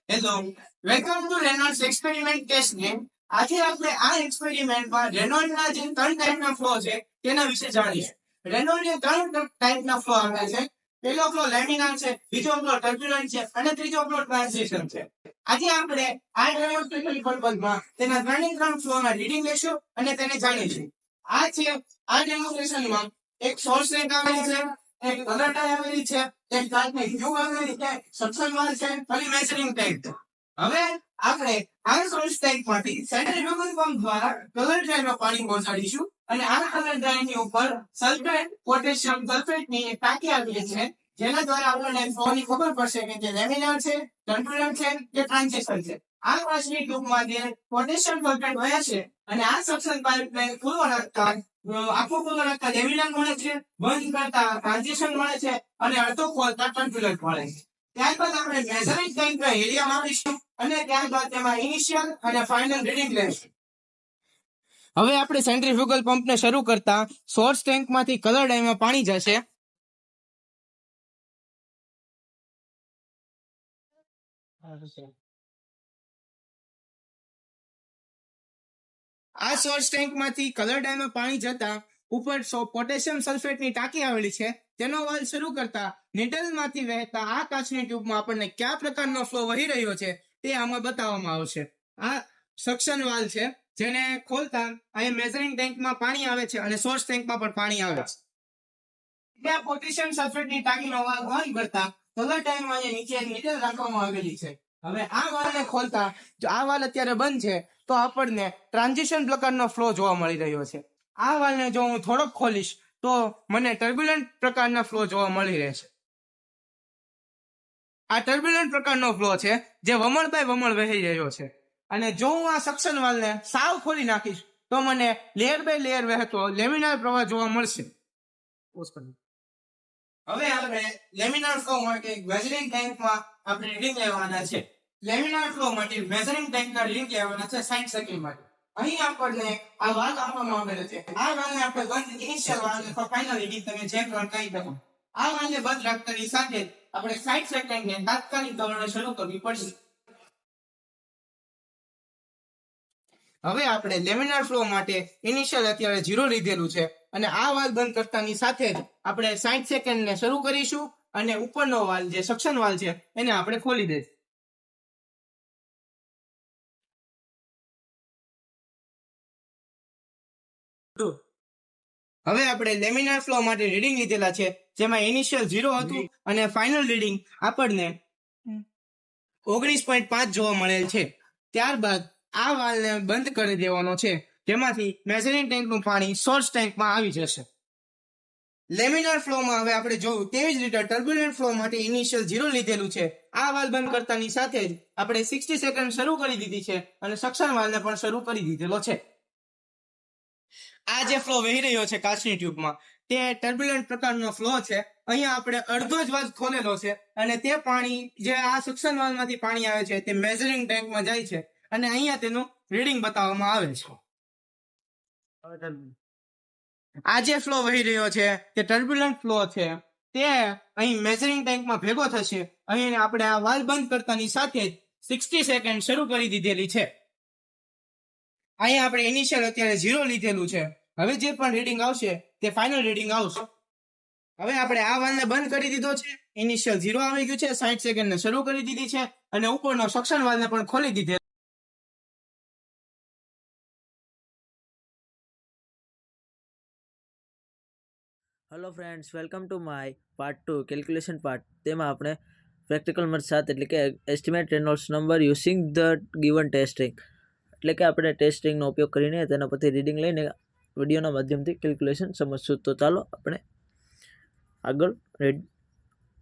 Hello, welcome to Reynolds experiment test game. આજે આપણે આ એક્સપેરિમેન્ટમાં રેનોલ્ડના જે 3 ટાઈપના ફ્લો છે તેના વિશે જાણીશું. રેનોલ્ડે 3 ટાઈપના ફ્લો આપ્યા છે. પહેલો ફ્લો લેમિનાર છે, બીજો ફ્લો ટર્બ્યુલન્ટ છે અને ત્રીજો ફ્લો ટ્રાન્ઝિશન છે. આજે આપણે આ ડેમોન્સ્ટ્રેશન પર્પઝમાં તેના 3 ફ્લોના રીડિંગ લેશું અને તેને જાણીશું. આ ડેમોન્સ્ટ્રેશનમાં એક સોર્સ રેક આવેલી છે, એક કલરટાઈ આવેલી છે, એક કાચની ટ્યુબ આવેલી છે, સક્શન વાલ છે અને મેઝરિંગ ટેપ છે. હવે આપણે આ સોર્સ ટેપમાંથી સેન્ટ્રીફ્યુગલ પંપ દ્વારા કલર ડ્રાઈવમાં પાણી પહોંચાડીશું અને આ કલર ડ્રાઈવની ઉપર સલ્ફેટ પોટેશિયમ સલ્ફેટની એક ટાંકી આવેલી છે, જેના દ્વારા આપણને ફ્લોની ખબર પડશે કે તે લેમિનાર છે, ટર્બ્યુલન્ટ છે કે ટ્રાન્ઝિશન છે. આ કાચની ટ્યુબમાં જે પોટેશિયમ સલ્ફેટ વહે છે અને આ સક્શન પાઇપને ખુલ્લો રાખતા આખો ખુલ્લો રાખતા લેમિનાર મળે છે, બંધ કરતા ટ્રાન્ઝિશન મળે છે અને અડધો ખોલતા ટર્બ્યુલન્ટ મળે છે. ત્યારબાદ આપણે મેઝરિંગ ટેન્કનો એરિયા માપીશું અને ત્યારબાદ તેમાં ઇનિશિયલ અને ફાઇનલ રીડિંગ લઈશું. હવે આપણે સેન્ટ્રીફ્યુગલ પંપને શરૂ કરતા સોર્સ ટેન્કમાંથી કલર ડાઈમાં પાણી જશે. આ સોર્સ ટેન્કમાંથી કલર ડાઈમાં પાણી જતા ઉપર પોટેશિયમ સલ્ફેટની ટાંકી આવેલી છે, તેનો વાલ્વ શરૂ કરતા નિડલમાંથી વહેતા આ કાચની ટ્યુબમાં આપણને કયા પ્રકારનો ફ્લો વહી રહ્યો છે તે આમાં બતાવવામાં આવશે. આ સક્શન વાલ્વ છે, જેને ખોલતા અહીં મેઝરિંગ ટેન્કમાં પાણી આવે છે અને સોર્સ ટેન્કમાં પણ પાણી આવે છે. ત્યાં પોટેશિયમ સલ્ફેટની ટાંકીનો વાલ્વ બંધ કરતા કલર ડાઈમાં નીચે નિડલ રાખવામાં આવેલી છે. હવે આ વાલ્વને ખોલતા જો આ વાલ્વ અત્યારે બંધ છે તો આપણને ટ્રાન્ઝિશન પ્રકારનો ફ્લો જોવા મળી રહ્યો છે. આ વાલ્વને જો હું થોડોક ખોલીશ તો મને ટર્બ્યુલન્ટ પ્રકારના ફ્લો જોવા મળી રહેશે. આ ટર્બ્યુલન્ટ પ્રકારનો ફ્લો છે જે વમળ બાય વમળ વહી રહ્યો છે. અને જો હું આ સક્શન વાલ્વને સાવ ખોલી નાખીશ તો મને લેયર બાય લેયર વહેતો લેમિનાર પ્રવાહ જોવા મળશે. હવે આપણે લેમિનાર ફ્લો માટે મેઝરિંગ ટેન્કમાં આપણે રીડિંગ લેવાના છે. લેમિનાર ફ્લો માટે મેઝરિંગ ટેન્કના રીડિંગ લેવાના છે 60 સેકન્ડ માટે. અહીં આપણને આ વાલ્વ આપવામાં આવેલો છે. આ વાલ્વને આપણે બંધ ઇનિશિયલ વાલ્વ અથવા ફાઇનલ રીડિંગ તમે જે પણ કહી શકો. આ વાલ્વને બંધ રાખતાની સાથે આપણે 60 સેકન્ડને તાત્કાલિક ધોરણે શરૂ કરવી પડશે. હવે આપણે લેમિનાર ફ્લો માટે ઇનિશિયલ અત્યારે 0 લીધેલું છે અને આ વાલ્વ બંધ કરતાની સાથે જ આપણે 60 સેકન્ડને શરૂ કરીશું અને ઉપરનો વાલ્વ જે સક્શન વાલ્વ છે એને આપણે ખોલી દઈશું. હવે આપણે લેમિનાર ફ્લો માટે રીડિંગ લીધેલા છે, જેમાં ઇનિશિયલ 0 હતું અને ફાઇનલ રીડિંગ આપણને 19.5 જોવા મળેલ છે. ત્યારબાદ આ વાલ્વને બંધ કરી દેવાનો છે, જેમાંથી મેઝરિંગ ટેન્કનું પાણી સોર્સ ટેન્કમાં આવી જશે. લેમિનાર ફ્લોમાં હવે આપણે જોયું તેવી જ રીતે ટર્બ્યુલન્ટ ફ્લો માટે ઇનિશિયલ 0 લીધેલું છે. આ વાલ્વ બંધ કરતાની સાથે જ આપણે 60 સેકન્ડ શરૂ કરી દીધી છે અને સક્શન વાલ્વને પણ શરૂ કરી દીધેલો છે. આ જે ફ્લો વહી રહ્યો છે કાચની ટ્યુબમાં તે ટર્બ્યુલન્ટ પ્રકારનો ફ્લો છે. અહીંયા આપણે અડધો જ વાલ્વ ખોલેલો છે અને તે પાણી જે આ સક્શન વાલ્વમાંથી પાણી આવે છે તે મેઝરિંગ ટેન્કમાં જાય છે અને અહીંયા તેનું રીડિંગ બતાવવામાં આવે છે. આ જે ફ્લો વહી રહ્યો છે તે ટર્બ્યુલન્ટ ફ્લો છે, તે અહીં મેઝરિંગ ટેન્કમાં ભેગો થશે. અહીં આપણે આ વાલ્વ બંધ કરતાની સાથે જ 60 સેકન્ડ શરૂ કરી દીધેલી છે. અહીંયા આપણે ઇનિશિયલ અત્યારે 0 લીધેલું છે. હવે જે પણ રીડિંગ આવશે તે ફાઇનલ રીડિંગ આવશે. હવે આપણે આ વાલ્વને બંધ કરી દીધો છે, ઇનિશિયલ 0 આવી ગયું છે, 60 સેકન્ડને શરૂ કરી દીધી છે અને ઉપરનો સક્શન વાલ્વને પણ ખોલી દીધેલો. Hello friends, welcome to my part 2 calculation part. તેમાં આપણે પ્રેક્ટિકલ મેથડ 7 એટલે કે estimate Reynolds number using the given testing એટલે કે આપણે ટેસ્ટિંગનો ઉપયોગ કરીને તેના પરથી રીડિંગ લઈને વિડીયોના માધ્યમથી કેલ્ક્યુલેશન સમજશું. તો ચાલો આપણે આગળ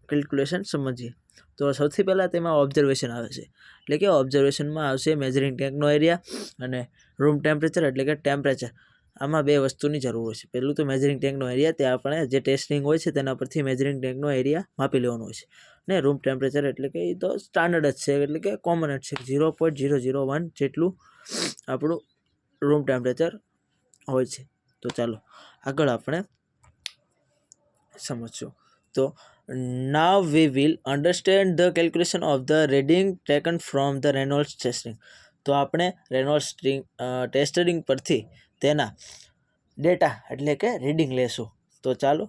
કેલ્ક્યુલેશન સમજીએ. તો સૌથી પહેલાં તેમાં ઓબ્ઝર્વેશન આવે છે, એટલે કે ઓબ્ઝર્વેશનમાં આવશે મેઝરિંગ ટેન્કનો એરિયા અને રૂમ ટેમ્પરેચર એટલે કે ટેમ્પરેચર. આમાં બે વસ્તુની જરૂર હોય છે. પહેલું તો મેઝરિંગ ટેન્કનો એરિયા, તે આપણે જે ટેસ્ટિંગ હોય છે તેના પરથી મેઝરિંગ ટેન્કનો એરિયા માપી લેવાનો હોય છે. ને રૂમ ટેમ્પરેચર એટલે કે એ તો સ્ટાન્ડર્ડ જ છે, એટલે કે કોમન જ છે. 0.001 જેટલું આપણું રૂમ ટેમ્પરેચર હોય છે. તો ચાલો આગળ આપણે સમજશું. તો Now we will understand the calculation of the reading taken from the Reynolds testing. તો આપણે રેનોલ્ડ્સ ટેસ્ટિંગ પરથી તેના ડેટા એટલે કે રીડિંગ લેશું. તો ચાલો,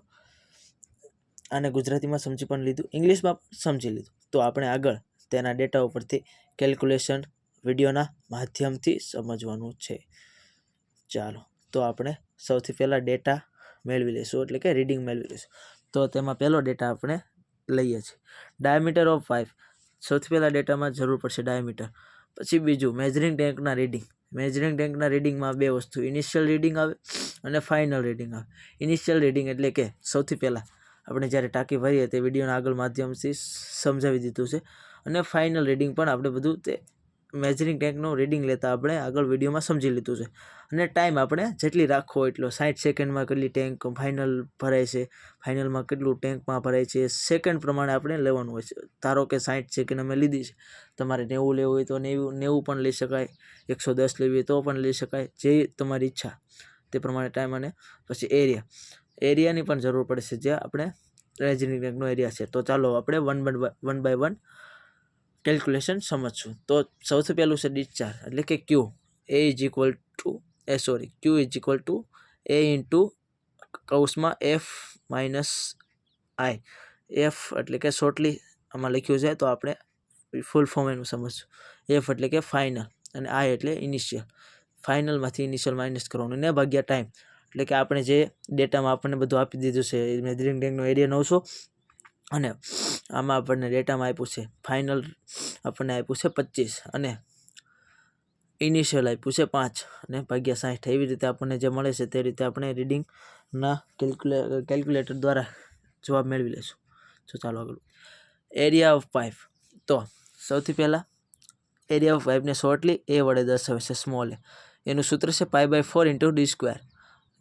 આને ગુજરાતીમાં સમજી પણ લીધું, ઇંગ્લિશમાં સમજી લીધું. તો આપણે આગળ તેના ડેટા ઉપરથી કેલ્ક્યુલેશન વિડીયોના માધ્યમથી સમજવાનું છે. ચાલો, તો આપણે સૌથી પહેલાં ડેટા મેળવી લઈશું એટલે કે રીડિંગ મેળવી લઈશું. તો તેમાં પહેલો ડેટા આપણે લઈએ છીએ, ડાયામીટર ઓફ પાઇપ. સૌથી પહેલાં ડેટામાં જરૂર પડશે ડાયામીટર. પછી બીજું મેજરિંગ ટેન્કના રીડિંગ. મેજરિંગ ટેન્કના રીડિંગમાં બે વસ્તુ, ઇનિશિયલ રીડિંગ આવે અને ફાઇનલ રીડિંગ આવે. ઇનિશિયલ રીડિંગ એટલે કે સૌથી પહેલાં આપણે જ્યારે ટાંકી ભરીએ તે વિડીયોના આગળ માધ્યમથી સમજાવી દીધું છે. અને ફાઇનલ રીડિંગ પણ આપણે બધું તે મેજરિંગ ટેન્કનું રીડિંગ લેતા આપણે આગળ વિડીયોમાં સમજી લીધું છે. અને ટાઈમ આપણે જેટલી રાખવો એટલો, 60 સેકન્ડમાં કેટલી ટેન્ક ફાઇનલ ભરાય છે, ફાઇનલમાં કેટલું ટેન્કમાં ભરાય છે, સેકન્ડ પ્રમાણે આપણે લેવાનું હોય છે. ધારો કે 60 સેકન્ડ અમે લીધી છે, તમારે 90 લેવું હોય તો 90 પણ લઈ શકાય, 110 લેવી હોય તો પણ લઈ શકાય, જે તમારી ઈચ્છા તે પ્રમાણે ટાઈમ. અને પછી એરિયાની પણ જરૂર પડશે, જે આપણે મેજરિંગ ટેન્કનો એરિયા છે. તો ચાલો આપણે વન બાય વન કેલ્ક્યુલેશન સમજશું. તો સૌથી પહેલું છે ડિસ્ચાર્જ એટલે કે Q. Q is equal to A into કૌંસમાં એફ માઇનસ આઈ. એફ એટલે કે શોર્ટલી આમાં લખ્યું છે, તો આપણે ફૂલ ફોર્મ એનું સમજશું. એફ એટલે કે ફાઇનલ અને આઈ એટલે ઇનિશિયલ. ફાઇનલમાંથી ઇનિશિયલ માઇનસ કરવાનું ને ભાગ્યા ટાઈમ. એટલે કે આપણે જે ડેટામાં આપણને બધું આપી દીધું છે, મેજરિંગ ટેન્કનો એરિયા 900 અને આમાં આપણને ડેટામાં આપ્યું છે ફાઇનલ આપણને આપ્યું છે 25 અને ઇનિશિયલ આપ્યું છે 5 અને ભાગ્યા 60. એવી રીતે આપણને જે મળે છે તે રીતે આપણે રીડિંગના કેલ્ક્યુલેટર દ્વારા જવાબ મેળવી લઈશું. તો ચાલો આગળ, એરિયા ઓફ પાઇપ. તો સૌથી પહેલાં એરિયા ઓફ પાઇપને શોર્ટલી એ વડે દર્શાવે છે, સ્મોલ એ. એનું સૂત્ર છે π/4 × d²,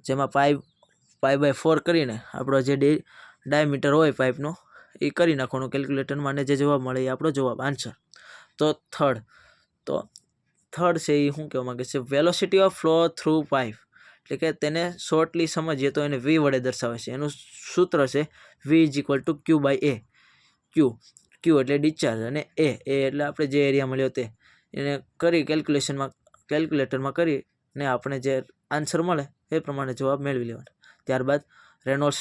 જેમાં π/4 કરીને આપણો જે ડાયામીટર હોય પાઇપનો એ કરી નાખવાનું કેલ્ક્યુલેટરમાં, અને જે જવાબ મળે એ આપણો જવાબ, આન્સર. તો થર્ડ છે એ શું કહેવા માગે છે, velocity of flow through pipe. એટલે કે તેને શોર્ટલી સમજીએ તો એને વી વડે દર્શાવે છે. એનું સૂત્ર છે v = Q/A. ક્યુ એટલે ડિસ્ચાર્જ અને એ એટલે આપણે જે એરિયા મળ્યો તે એને કરી કેલ્ક્યુલેટરમાં કરીને આપણે જે આન્સર મળે એ પ્રમાણે જવાબ મેળવી લેવાનો. ત્યારબાદ રેનોલ્ડ્સ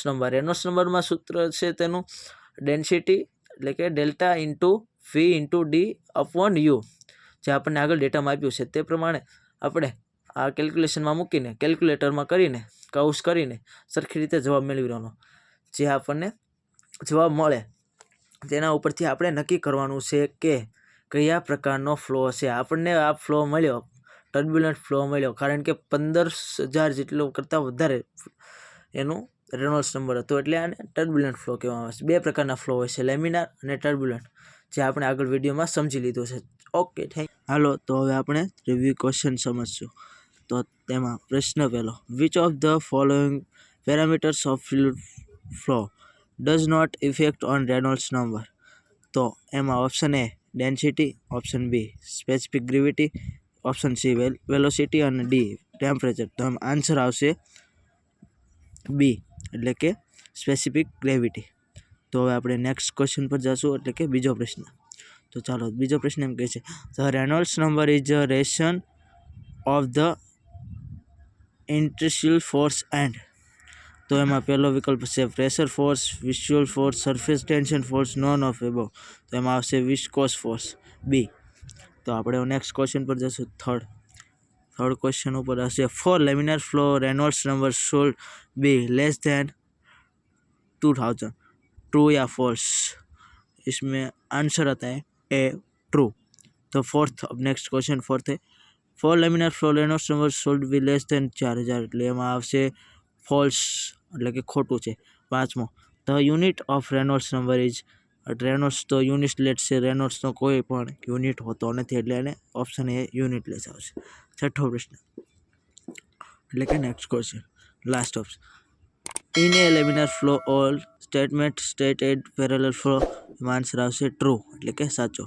નંબરમાં સૂત્ર છે તેનું ડેન્સિટી એટલે કે ડેલ્ટા ઇન્ટુ વી ઇન્ટુ d/u. જે આપણને આગળ ડેટામાં આપ્યું છે તે પ્રમાણે આપણે આ કેલ્ક્યુલેશનમાં મૂકીને કેલ્ક્યુલેટરમાં કરીને કૌંસ કરીને સરખી રીતે જવાબ મેળવી લેવાનો. જે આપણને જવાબ મળે તેના ઉપરથી આપણે નક્કી કરવાનું છે કે કયા પ્રકારનો ફ્લો છે. આપણને આ ફ્લો મળ્યો, ટર્બ્યુલન્ટ ફ્લો મળ્યો, કારણ કે 15,000 જેટલો કરતાં વધારે એનું રેનોલ્ડ્સ નંબર હતો, એટલે આને ટર્બ્યુલન્ટ ફ્લો કહેવામાં આવે છે. બે પ્રકારના ફ્લો હોય છે, લેમિનાર અને ટર્બ્યુલન્ટ, જે આપણે આગળ વિડીયોમાં સમજી લીધું છે. ઓકે, હાલો, તો હવે આપણે રિવ્યુ ક્વેશ્ચન સમજશું. તો તેમાં પ્રશ્ન પહેલો, which of the following parameters of fluid flow does not effect on Reynolds number? તો એમાં option A density, option B specific gravity, option C velocity અને ડી ટેમ્પરેચર. તો એમ આન્સર આવશે બી એટલે કે સ્પેસિફિક ગ્રેવિટી. તો હવે આપણે નેક્સ્ટ ક્વેશ્ચન પર જઈશું એટલે કે બીજો પ્રશ્ન. તો ચાલો, બીજો પ્રશ્ન એમ કહે છે, the Reynolds number is a રેશન of the inertial force and. તો એમાં પહેલો વિકલ્પ છે pressure force, viscous force, surface tension force, none of above. તો એમાં આવશે વિસ્કોસ ફોર્સ, બી. તો આપણે નેક્સ્ટ ક્વેશ્ચન પર જઈશું. થર્ડ क्वेश्चन ऊपर हसे, for laminar flow Reynolds number should be less than 2000, true या फॉल्स? इसमें आंसर आता है ए, ट्रू. तो नेक्स्ट क्वेश्चन फोर्थ है, for laminar flow Reynolds number should be less than 4000, એટલે એમાં આવશે ફોલ્સ એટલે કે ખોટું છે. પાંચમો, the unit of Reynolds number is, Reynolds તો યુનિટ લેટ છે, રેનોલ્ડ્સનો કોઈ પણ યુનિટ હોતો નથી, એટલે એને ઓપ્શન એ યુનિટ લેસ આવશે. છઠ્ઠો પ્રશ્ન એટલે કે next question, last option, in A laminar flow all statement stated parallel flow. એમાં આન્સર આવશે ટ્રુ એટલે કે સાચો.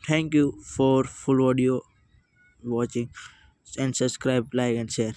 Thank you for full audio watching and subscribe, like and share.